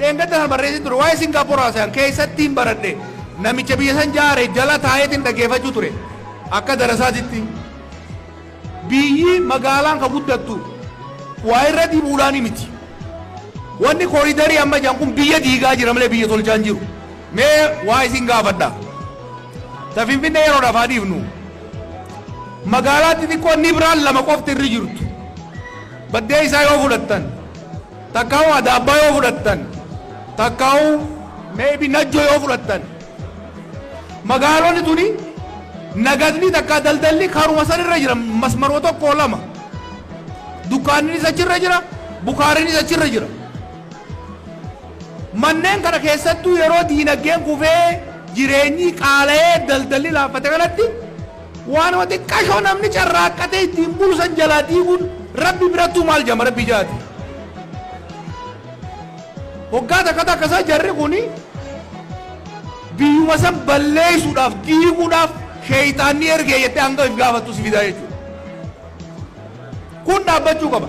dheengadda barreessi ture waa'ee Singapore san keessattiin baradhe namicha biyya san jaare jala taayetiin dhaggeeffachuu ture akka darasaatitti biyyi magaalaan ka guddattu waa irra dibuudhaan miti wanni kooridarii amma jaan kun biyya diigaa jira malee biyya tolchaan jiru mee waa isin gaafadha ta Finfinnee yeroodhaaf haa dhiifnu magaalaatti xiqqoo inni biraan lama qofti irra jirtu baddee isaa yoo fudhattan takkaa'u adaabbaa yoo fudhattan takkaa'u meebi najjoo yoo fudhattan magaalonni tuni nagadni takka daldalli karuma san irra jira masmaroo tokko lama dukkaannis achirra jira bukaarinis achirra jira manneen kana keessattuu yeroo diinagdeen kufee jireenyi qaala'ee daldalli laaffate kanatti waan wati qashoo namni carraaqqatee ittiin bulsan jalaa diiguun rabbi birattuu maal jama rabbi jaati hoggaa takka takkasaa jarri kuni biyyuma san balleessuudhaaf diiguudhaaf sheeyxaanni ergee jettee hanga if gaafattu si fidaa jechuudha kun dhaabbachuu qaba